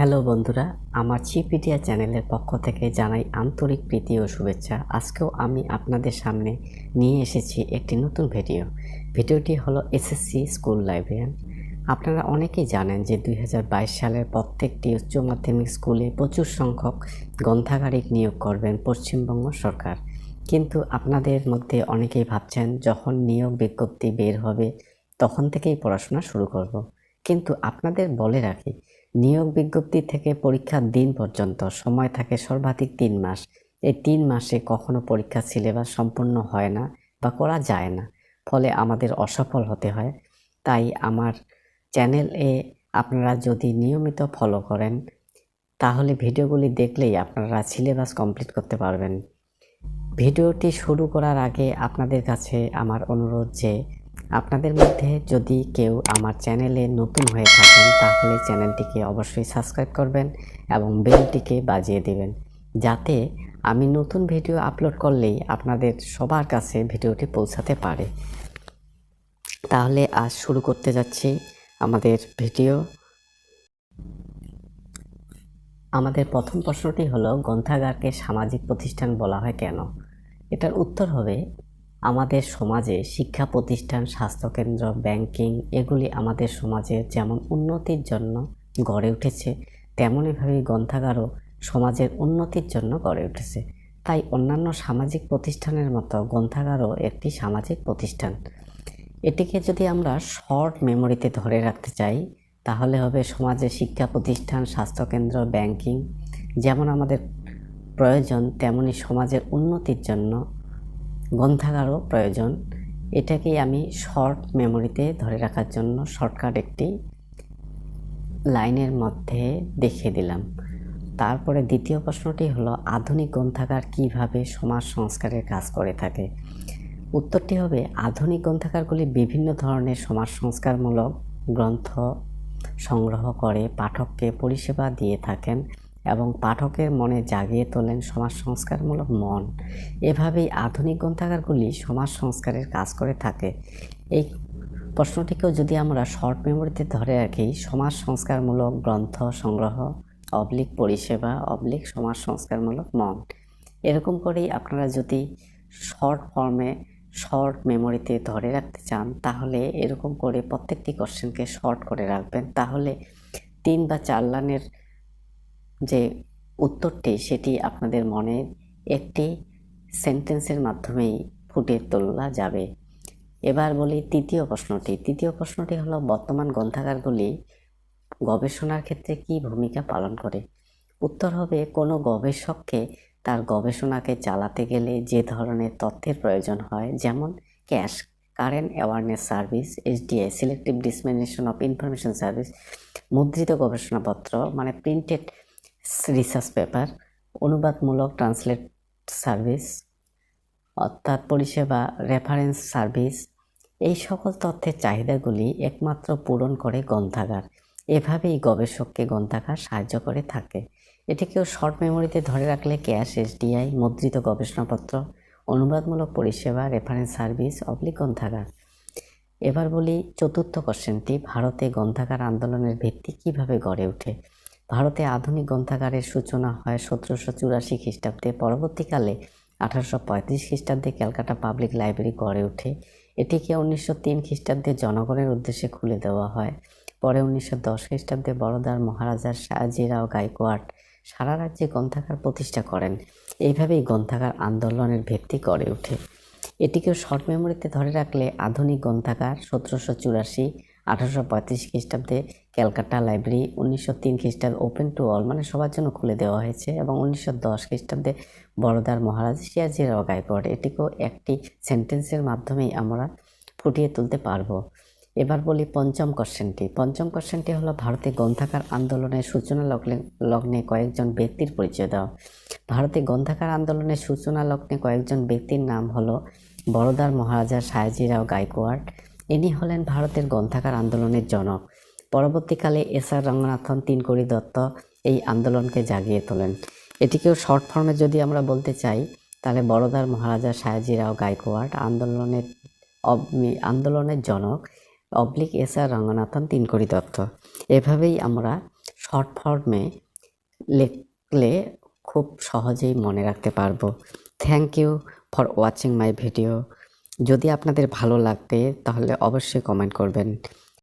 Hello বন্ধুরা, আমার সিপিডিয়া চ্যানেলের পক্ষ থেকে জানাই আন্তরিক প্রীতি ও শুভেচ্ছা। আজকেও আমি আপনাদের সামনে নিয়ে এসেছি একটি নতুন ভিডিওটি হলো এসএসসি স্কুল লাইব্রেরিয়ান। আপনারা অনেকেই জানেন যে 2022 সালের প্রত্যেকটি উচ্চ মাধ্যমিক স্কুলে প্রচুর সংখ্যক গ্রন্থাগারিক নিয়োগ করবেন পশ্চিমবঙ্গ সরকার। কিন্তু আপনাদের মধ্যে অনেকেই ভাবছেন যখন নিয়োগ বিজ্ঞপ্তি বের হবে তখন থেকেই পড়াশোনা শুরু করব। কিন্তু আপনাদের বলে রাখি, নিয়োগ বিজ্ঞপ্তি থেকে পরীক্ষার দিন পর্যন্ত সময় থাকে সর্বাধিক 3 মাস। এই 3 মাসে কখনো পরীক্ষার সিলেবাস সম্পূর্ণ হয় না বা করা যায় না, ফলে আমাদের অসফল হতে হয়। তাই আমার চ্যানেলে আপনারা যদি নিয়মিত ফলো করেন তাহলে ভিডিওগুলি দেখলেই আপনারা সিলেবাস কমপ্লিট করতে পারবেন। ভিডিওটি শুরু করার আগে আপনাদের কাছে আমার অনুরোধ যে আপনাদের মধ্যে যদি কেউ আমার চ্যানেলে নতুন হয়ে থাকেন তাহলে চ্যানেলটিকে অবশ্যই সাবস্ক্রাইব করবেন এবং বেলটিকে বাজিয়ে দেবেন, যাতে আমি নতুন ভিডিও আপলোড করলেই আপনাদের সবার কাছে ভিডিওটি পৌঁছাতে পারে। তাহলে আজ শুরু করতে যাচ্ছি আমাদের ভিডিও। আমাদের প্রথম প্রশ্নটি হলো, গ্রন্থাগারকে সামাজিক প্রতিষ্ঠান বলা হয় কেন? এটার উত্তর হবে, আমাদের সমাজে শিক্ষা প্রতিষ্ঠান, স্বাস্থ্যকেন্দ্র, ব্যাংকিং এগুলি আমাদের সমাজের যেমন উন্নতির জন্য গড়ে উঠেছে, তেমনইভাবে গ্রন্থাগারও সমাজের উন্নতির জন্য গড়ে উঠেছে। তাই অন্যান্য সামাজিক প্রতিষ্ঠানের মতো গ্রন্থাগারও একটি সামাজিক প্রতিষ্ঠান। এটিকে যদি আমরা শর্ট মেমোরিতে ধরে রাখতে চাই তাহলে হবে, সমাজের শিক্ষা প্রতিষ্ঠান, স্বাস্থ্যকেন্দ্র, ব্যাংকিং যেমন আমাদের প্রয়োজন তেমনি সমাজের উন্নতির জন্য গ্রন্থাগারও প্রয়োজন। এটাকেই আমি শর্ট মেমোরিতে ধরে রাখার জন্য শর্টকাট একটি লাইনের মধ্যে দেখিয়ে দিলাম। তারপরে দ্বিতীয় প্রশ্নটি হলো, আধুনিক গ্রন্থাগার কিভাবে সমাজ সংস্কারের কাজ করে থাকে? উত্তরটি হবে, আধুনিক গ্রন্থাগারগুলি বিভিন্ন ধরনের সমাজ সংস্কারমূলক গ্রন্থ সংগ্রহ করে পাঠককে পরিষেবা দিয়ে থাকেন এবং পাঠকের মনে জাগিয়ে তোলেন সমাজ সংস্কারমূলক মন। এভাবেই আধুনিক গ্রন্থাগারগুলি সমাজ সংস্কারের কাজ করে থাকে। এই প্রশ্নটিকেও যদি আমরা শর্ট মেমোরিতে ধরে রাখি, সমাজ সংস্কারমূলক গ্রন্থ সংগ্রহ পরিষেবা সমাজ সংস্কারমূলক মন, এরকম করেই আপনারা যদি শর্ট মেমোরিতে ধরে রাখতে চান তাহলে এরকম করে প্রত্যেকটি কোশ্চেনকে শর্ট করে রাখবেন। তাহলে 3 বা 4 লাইনের যে উত্তরটি সেটি আপনাদের মনে একটি সেন্টেন্সের মাধ্যমেই ফুটিয়ে তোলা যাবে। এবার বলি তৃতীয় প্রশ্নটি হলো, বর্তমান গ্রন্থাগারগুলি গবেষণার ক্ষেত্রে কি ভূমিকা পালন করে? উত্তর হবে, কোনো গবেষককে তার গবেষণাকে চালাতে গেলে যে ধরনের তথ্যের প্রয়োজন হয়, যেমন cash, current awareness service, SDI, selective dissemination of information service, মুদ্রিত গবেষণাপত্র মানে প্রিন্টেড রিসার্চ পেপার, অনুবাদমূলক ট্রান্সলেট সার্ভিস অর্থাৎ পরিষেবা, রেফারেন্স সার্ভিস, এই সকল তথ্যের চাহিদাগুলি একমাত্র পূরণ করে গ্রন্থাগার। এভাবেই গবেষককে গ্রন্থাগার সাহায্য করে থাকে। এটিকেও শর্ট মেমোরিতে ধরে রাখলে ক্যাশ, এসডিআই, মুদ্রিত গবেষণাপত্র, অনুবাদমূলক পরিষেবা, রেফারেন্স সার্ভিস গ্রন্থাগার। এবার বলি চতুর্থ কোশ্চেনটি, ভারতে গ্রন্থাগার আন্দোলনের ভিত্তি কিভাবে গড়ে ওঠে? ভারতে আধুনিক গ্রন্থাগারের সূচনা হয় 1784 খ্রিস্টাব্দে। পরবর্তীকালে 1835 খ্রিস্টাব্দে ক্যালকাটা পাবলিক লাইব্রেরি গড়ে ওঠে। এটিকে 1903 খ্রিস্টাব্দে জনগণের উদ্দেশ্যে খুলে দেওয়া হয়। পরে 1910 খ্রিস্টাব্দে বরোদার মহারাজা শাহজিরাও গায়কোয়াড় সারা রাজ্যে গ্রন্থাগার প্রতিষ্ঠা করেন। এইভাবেই গ্রন্থাগার আন্দোলনের ভিত্তি গড়ে ওঠে। এটিকেও শর্ট মেমোরিতে ধরে রাখলে, আধুনিক গ্রন্থাগার 1784, 1835 খ্রিস্টাব্দে ক্যালকাটা লাইব্রেরি, 1903 খ্রিস্টাব্দে ওপেন টু অল মানে সবার জন্য খুলে দেওয়া হয়েছে, এবং 1910 খ্রিস্টাব্দে বরোদার মহারাজ শাহজিরাও গায়কোয়াড়। এটিকেও একটি সেন্টেন্সের মাধ্যমেই আমরা ফুটিয়ে তুলতে পারবো। এবার বলি পঞ্চম কোশ্চেনটি হলো, ভারতে গ্রন্থাগার আন্দোলনের সূচনা লগ্নে কয়েকজন ব্যক্তির পরিচয় দাও। ভারতে গ্রন্থাগার আন্দোলনের সূচনা লগ্নে কয়েকজন ব্যক্তির নাম হলো বরোদার মহারাজা শাহজিরাও গায়কোয়াড়। ইনি হলেন ভারতের গ্রন্থাগার আন্দোলনের জনক। পরবর্তীকালে এস.আর. রঙ্গনাথন, তিনকড়ি দত্ত এই আন্দোলনকে জাগিয়ে তোলেন। এটিকেও শর্ট ফর্মে যদি আমরা বলতে চাই তাহলে বরোদার মহারাজা শাহজিরাও গায়কোয়াড় আন্দোলনের জনক এস.আর. রঙ্গনাথন, তিনকড়ি দত্ত। এভাবেই আমরা শর্ট ফর্মে লিখলে খুব সহজেই মনে রাখতে পারবো। Thank you for watching my video. যদি আপনাদের ভালো লাগবে তাহলে অবশ্যই কমেন্ট করবেন।